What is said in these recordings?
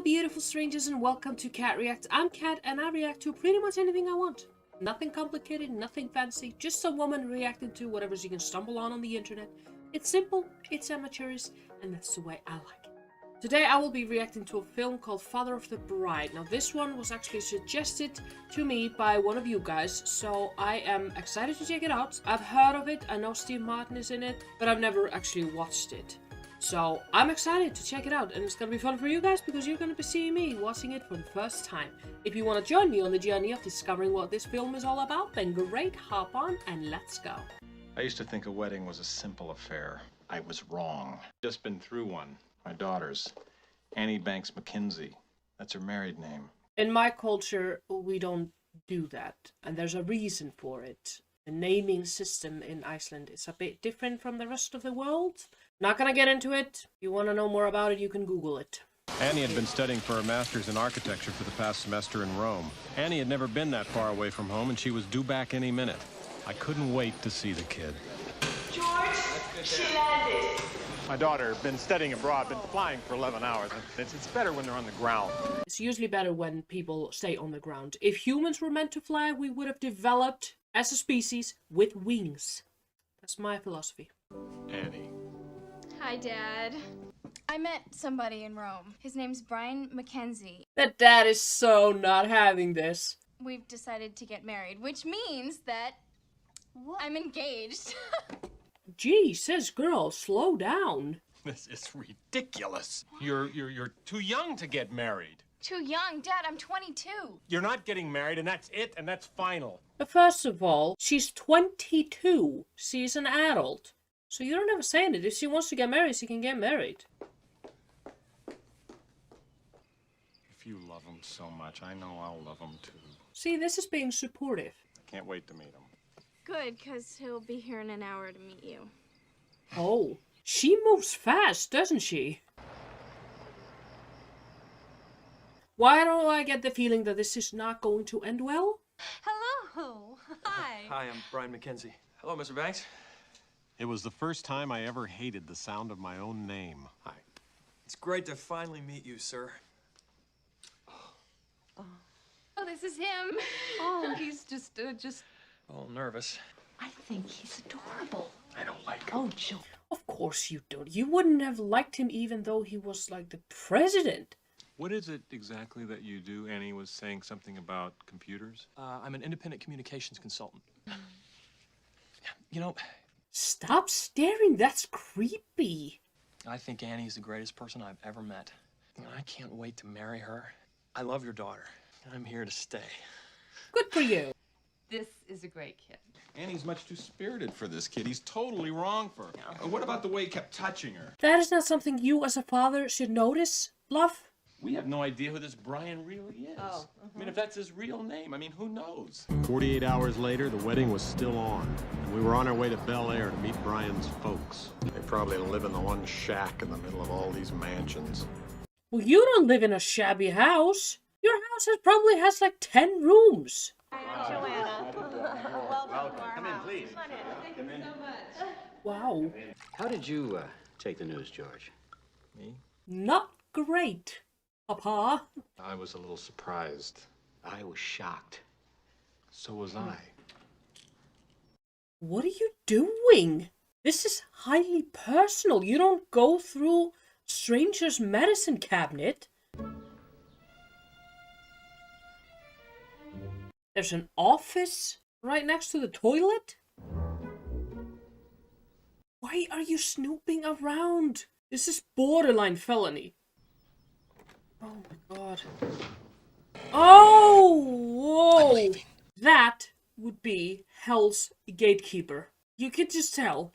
beautiful strangers, and welcome to Cat React. I'm Cat and I react to pretty much anything I want. Nothing complicated, nothing fancy, just a woman reacting to whatever she can stumble on the internet. It's simple, it's amateurish, and that's the way I like it. Today I will be reacting to a film called Father of the Bride. Now this one was actually suggested to me by one of you guys, so I am excited to check it out. I've heard of it, I know Steve Martin is in it, but I've never actually watched it. So I'm excited to check it out, and it's gonna be fun for you guys because you're gonna be seeing me watching it for the first time. If you want to join me on the journey of discovering what this film is all about, then great, hop on and let's go. I used to think a wedding was a simple affair. I was wrong. Just been through one. My daughter's. Annie Banks McKenzie. That's her married name. In my culture, we don't do that, and there's a reason for it. The naming system in Iceland is a bit different from the rest of the world. Not gonna get into it. If you want to know more about it, you can Google it. Annie had been studying for her master's in architecture for the past semester in Rome. Annie had never been that far away from home, and she was due back any minute. I couldn't wait to see the kid. George, she landed. My daughter, been studying abroad, been flying for 11 hours. It's better when they're on the ground. It's usually better when people stay on the ground. If humans were meant to fly, we would have developed as a species with wings. That's my philosophy. Annie. Hi, Dad. I met somebody in Rome. His name's Brian McKenzie. That dad is so not having this. We've decided to get married, which means that I'm engaged. Jesus, girl, slow down. This is ridiculous. You're too young to get married. Too young. Dad, I'm 22. You're not getting married, and that's it, and that's final. But first of all, she's 22. She's an adult. So you don't have a say in it. If she wants to get married, she can get married. If you love him so much, I know I'll love him too. See, this is being supportive. I can't wait to meet him. Good, because he'll be here in an hour to meet you. Oh, she moves fast, doesn't she? Why do I get the feeling that this is not going to end well? Hello. Hi. Hi, I'm Brian McKenzie. Hello, Mr. Banks. It was the first time I ever hated the sound of my own name. Hi. It's great to finally meet you, sir. Oh, this is him. Oh, he's just. A little nervous. I think he's adorable. I don't like him. Oh, Joe. Of course you don't. You wouldn't have liked him even though he was like the president. What is it exactly that you do? Annie was saying something about computers. I'm an independent communications consultant. You know, Stop staring, that's creepy. I think Annie's the greatest person I've ever met. And I can't wait to marry her. I love your daughter. I'm here to stay. Good for you. This is a great kid. Annie's much too spirited for this kid. He's totally wrong for her. What about the way he kept touching her? That is not something you as a father should notice, Bluff. We have no idea who this Brian really is. I mean, if that's his real name, I mean, who knows? 48 hours later, the wedding was still on, and we were on our way to Bel Air to meet Brian's folks. They probably live in the one shack in the middle of all these mansions. Well, you don't live in a shabby house. Your house probably has like 10 rooms. Joanna. Welcome. Come in, please. Thank you so much. Wow. How did you take the news, George? Me? Not great, Papa. I was a little surprised. I was shocked. So was I. What are you doing? This is highly personal. You don't go through strangers' medicine cabinet. There's an office right next to the toilet? Why are you snooping around? This is borderline felony. Oh my god. Oh! Whoa! That would be Hell's Gatekeeper. You could just tell.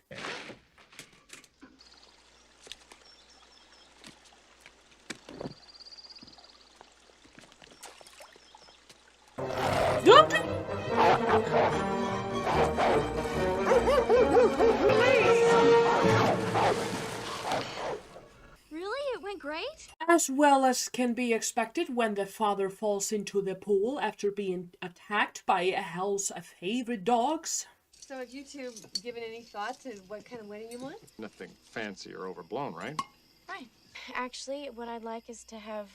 Really? It went great? As well as can be expected when the father falls into the pool after being attacked by Hell's favorite dogs. So have you two given any thought to what kind of wedding you want? Nothing fancy or overblown, right? Right. Actually, what I'd like is to have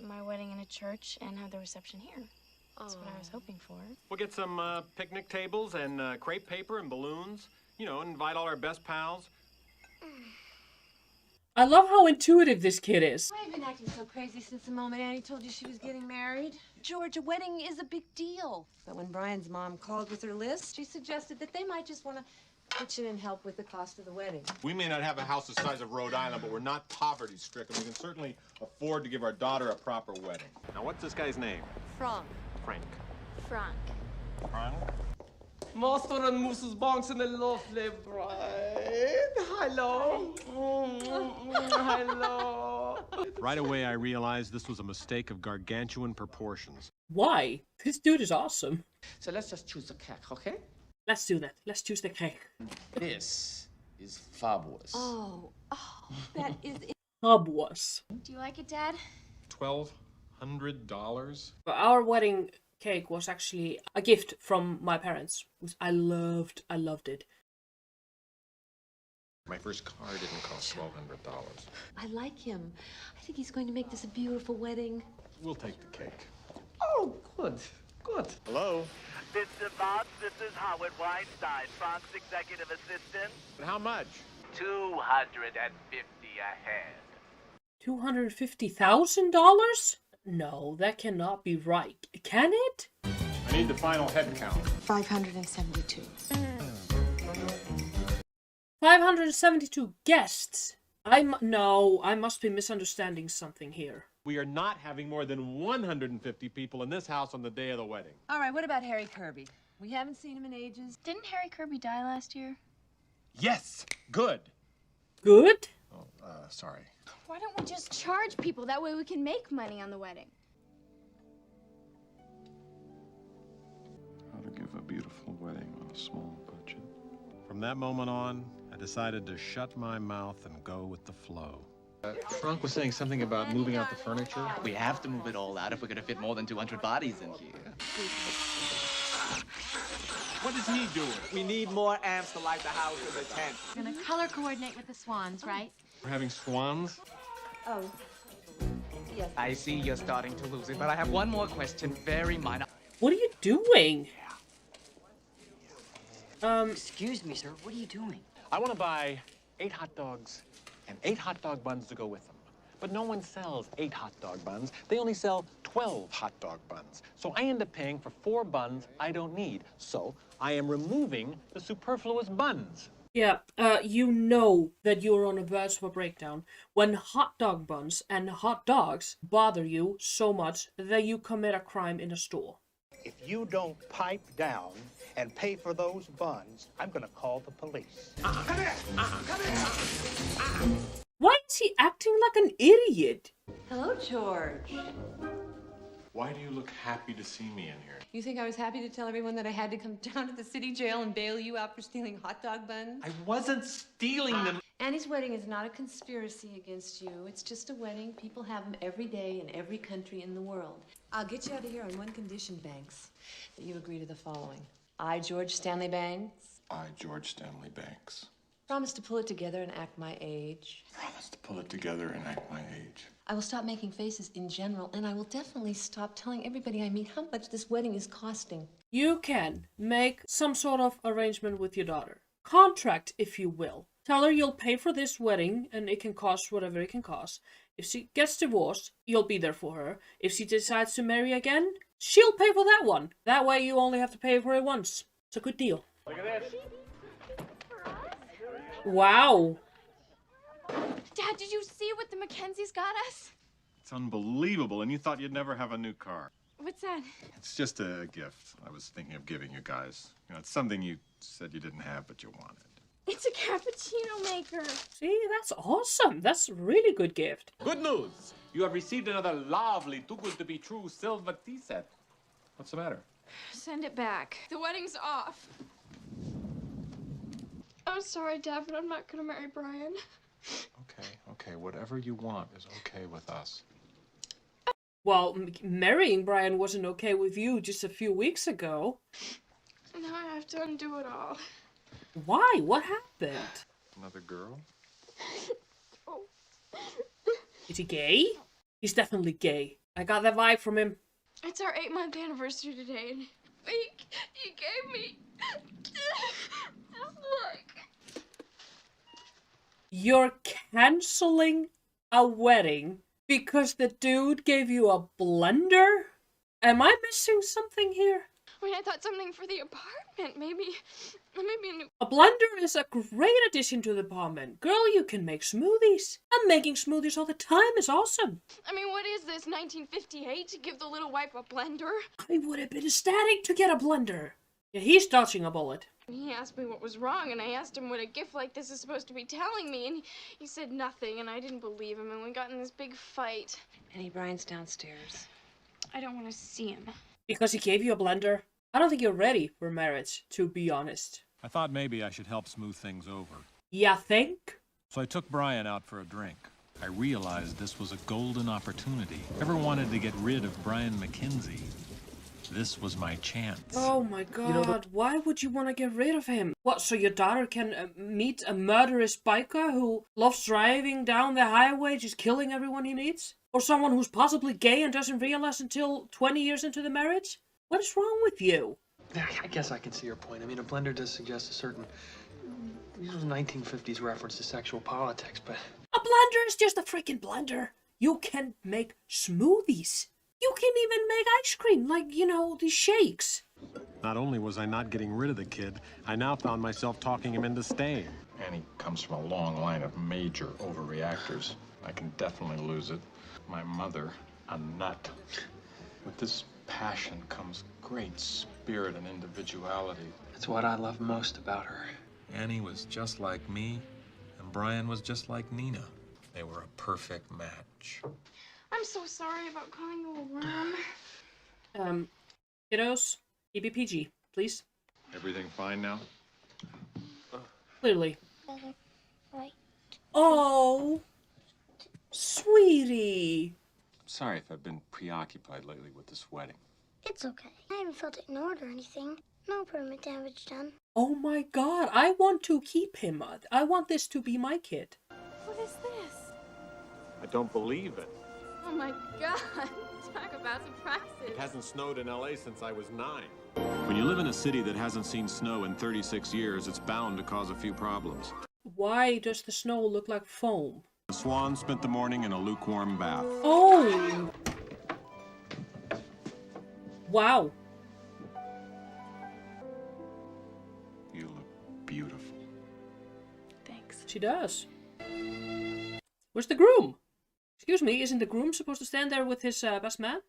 my wedding in a church and have the reception here. That's what I was hoping for. We'll get some picnic tables and crepe paper and balloons. You know, invite all our best pals. I love how intuitive this kid is. Why have you been acting so crazy since the moment Annie told you she was getting married? George, a wedding is a big deal. But when Brian's mom called with her list, she suggested that they might just want to pitch in and help with the cost of the wedding. We may not have a house the size of Rhode Island, but we're not poverty-stricken. We can certainly afford to give our daughter a proper wedding. Now, what's this guy's name? Frank. Frank. Frank. Frank? Masteren moest banks in de lovely bride. Hello. Hello. Right away, I realized this was a mistake of gargantuan proportions. Why? This dude is awesome. So let's just choose a cake, okay? Let's do that. Let's choose the cake. This is fabulous. Oh, that is... Hub was. Do you like it, Dad? $1,200? But our wedding cake was actually a gift from my parents, which I loved. I loved it. My first car didn't cost $1,200. I like him. I think he's going to make this a beautiful wedding. We'll take the cake. Oh, good. Good. Hello? Mr. Bob, this is Howard Weinstein, Frank's executive assistant. And how much? $250 a head. $250,000? No, that cannot be right. Can it? I need the final head count. 572. 572 guests. No, I must be misunderstanding something here. We are not having more than 150 people in this house on the day of the wedding. All right, what about Harry Kirby? We haven't seen him in ages. Didn't Harry Kirby die last year? Yes! Good! Good? Oh, sorry. Why don't we just charge people? That way we can make money on the wedding. How to give a beautiful wedding on a small budget. From that moment on, I decided to shut my mouth and go with the flow. Frank was saying something about moving out the furniture. We have to move it all out if we're gonna fit more than 200 bodies in here. What is he doing? We need more amps to light the house in the tent. We're gonna color coordinate with the swans, right? We're having swans? Oh. Yes. I see you're starting to lose it, but I have one more question, very minor. What are you doing? Excuse me, sir, what are you doing? I want to buy 8 hot dogs and 8 hot dog buns to go with them. But no one sells 8 hot dog buns. They only sell 12 hot dog buns. So I end up paying for 4 buns I don't need. So I am removing the superfluous buns. Yeah, you know that you're on a verge of a breakdown when hot dog buns and hot dogs bother you so much that you commit a crime in a store. If you don't pipe down and pay for those buns, I'm gonna call the police. Why is he acting like an idiot? Hello, George. Why do you look happy to see me in here? You think I was happy to tell everyone that I had to come down to the city jail and bail you out for stealing hot dog buns? I wasn't stealing them. Annie's wedding is not a conspiracy against you. It's just a wedding. People have them every day in every country in the world. I'll get you out of here on one condition, Banks, that you agree to the following. I, George Stanley Banks, I, George Stanley Banks, promise to pull it together and act my age. promise to pull it together and act my age. I will stop making faces in general, and I will definitely stop telling everybody I meet how much this wedding is costing. You can make some sort of arrangement with your daughter. Contract, if you will. Tell her you'll pay for this wedding and it can cost whatever it can cost. If she gets divorced, you'll be there for her. If she decides to marry again, she'll pay for that one. That way you only have to pay for it once. It's a good deal. Look at this. Wow. Dad, did you see what the Mackenzies got us? It's unbelievable, and you thought you'd never have a new car. What's that? It's just a gift I was thinking of giving you guys. You know, it's something you said you didn't have, but you wanted. It's a cappuccino maker. See, that's awesome. That's a really good gift. Good news. You have received another lovely, too good to be true silver tea set. What's the matter? Send it back. The wedding's off. I'm sorry, Dad, but I'm not gonna marry Brian. Okay, whatever you want is okay with us. Well, marrying Brian wasn't okay with you just a few weeks ago. Now I have to undo it all. Why? What happened? Another girl? Is he gay? He's definitely gay. I got that vibe from him. It's our 8-month anniversary today, and he gave me look. You're canceling a wedding because the dude gave you a blender? Am I missing something here? I mean, I thought something for the apartment. Maybe a new. A blender is a great addition to the apartment. Girl, you can make smoothies. And making smoothies all the time is awesome. I mean, what is this, 1958, to give the little wife a blender? I would have been ecstatic to get a blender. Yeah, he's dodging a bullet. He asked me what was wrong, and I asked him what a gift like this is supposed to be telling me, and he said nothing, and I didn't believe him, and we got in this big fight. Penny Brian's downstairs. I don't want to see him. Because he gave you a blender? I don't think you're ready for marriage, to be honest. I thought maybe I should help smooth things over. Ya think? So I took Brian out for a drink. I realized this was a golden opportunity. Ever wanted to get rid of Brian McKenzie? This was my chance. Oh my god, why would you want to get rid of him? What, so your daughter can meet a murderous biker who loves driving down the highway, just killing everyone he meets? Or someone who's possibly gay and doesn't realize until 20 years into the marriage? What is wrong with you? I guess I can see your point. I mean, a blender does suggest a certain 1950s reference to sexual politics, but... A blender is just a freaking blender. You can make smoothies. You can even make ice cream, like, you know, these shakes. Not only was I not getting rid of the kid, I now found myself talking him into staying. Annie comes from a long line of major overreactors. I can definitely lose it. My mother, a nut. With this passion comes great spirit and individuality. That's what I love most about her. Annie was just like me, and Brian was just like Nina. They were a perfect match. I'm so sorry about calling you a worm. Kiddos, keep it PG, please. Everything fine now? Clearly. Right. Oh, sweetie. Sorry if I've been preoccupied lately with this wedding. It's okay. I haven't felt ignored or anything. No permanent damage done. Oh my god, I want to keep him. I want this to be my kid. What is this? I don't believe it. Oh my god. Talk about surprises. It hasn't snowed in LA since I was 9. When you live in a city that hasn't seen snow in 36 years, it's bound to cause a few problems. Why does the snow look like foam? The Swan spent the morning in a lukewarm bath. Oh! Wow. You look beautiful. Thanks. She does. Where's the groom? Excuse me, isn't the groom supposed to stand there with his best man?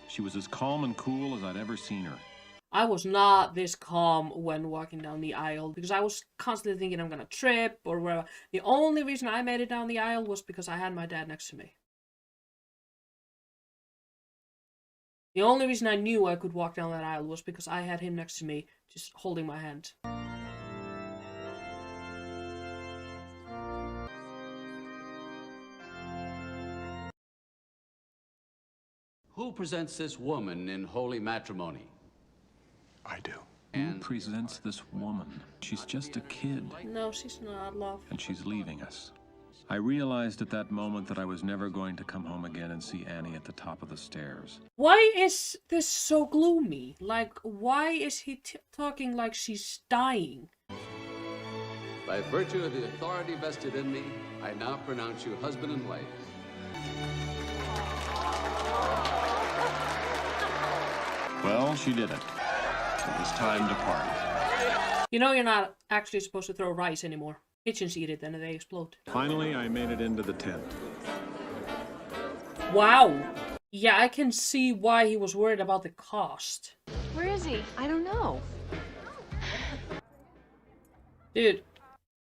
She was as calm and cool as I'd ever seen her. I was not this calm when walking down the aisle because I was constantly thinking I'm gonna trip or whatever. The only reason I made it down the aisle was because I had my dad next to me. The only reason I knew I could walk down that aisle was because I had him next to me, just holding my hand. Who presents this woman in holy matrimony? I do. Who presents this woman? She's just a kid. No, she's not, love. And she's leaving us. I realized at that moment that I was never going to come home again and see Annie at the top of the stairs. Why is this so gloomy? Like, why is he talking like she's dying? By virtue of the authority vested in me, I now pronounce you husband and wife. Well, she did it. It was time to part. You know you're not actually supposed to throw rice anymore. Pigeons eat it and they explode. Finally, I made it into the tent. Wow. Yeah, I can see why he was worried about the cost. Where is he? I don't know. Dude,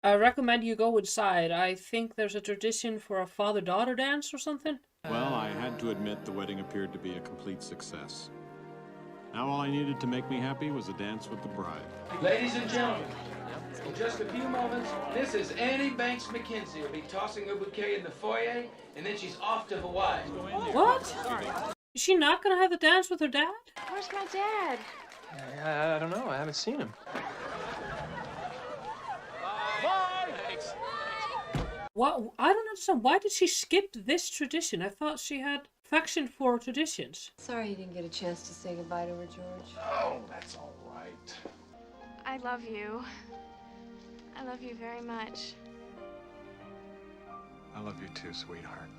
I recommend you go inside. I think there's a tradition for a father-daughter dance or something. Well, I had to admit the wedding appeared to be a complete success. Now all I needed to make me happy was a dance with the bride. Ladies and gentlemen, in just a few moments, Mrs. Annie Banks McKenzie will be tossing her bouquet in the foyer, and then she's off to Hawaii. What? Is she not gonna have the dance with her dad? Where's my dad? I don't know. I haven't seen him. What? I don't understand. Why did she skip this tradition? I thought she had affection for traditions. Sorry you didn't get a chance to say goodbye to her, George. Oh, that's all right. I love you. I love you very much. I love you too, sweetheart.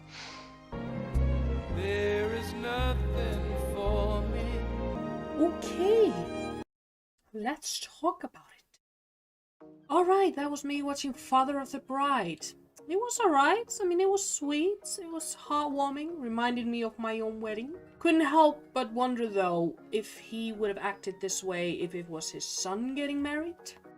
There is nothing for me. Okay. Let's talk about it. Alright, that was me watching Father of the Bride. It was alright. I mean, it was sweet. It was heartwarming. Reminded me of my own wedding. Couldn't help but wonder, though, if he would have acted this way if it was his son getting married.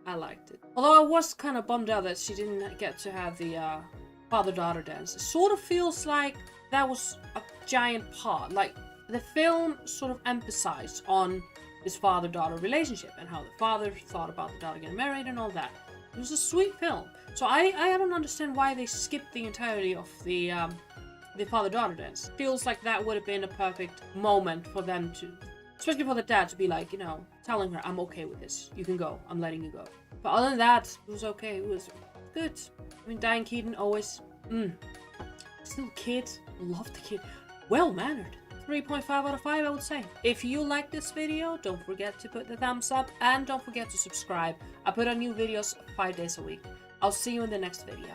I liked it. Although I was kind of bummed out that she didn't get to have the father-daughter dance. It sort of feels like that was a giant part. Like, the film sort of emphasized on this father-daughter relationship and how the father thought about the daughter getting married and all that. It was a sweet film. So I don't understand why they skipped the entirety of the father-daughter dance. Feels like that would have been a perfect moment for them to, especially for the dad to be like, you know, telling her, I'm okay with this. You can go. I'm letting you go. But other than that, it was okay. It was good. I mean, Diane Keaton always, still a kid. Love the kid. Well-mannered. 3.5 out of 5, I would say. If you like this video, don't forget to put the thumbs up and don't forget to subscribe. I put out new videos 5 days a week. I'll see you in the next video.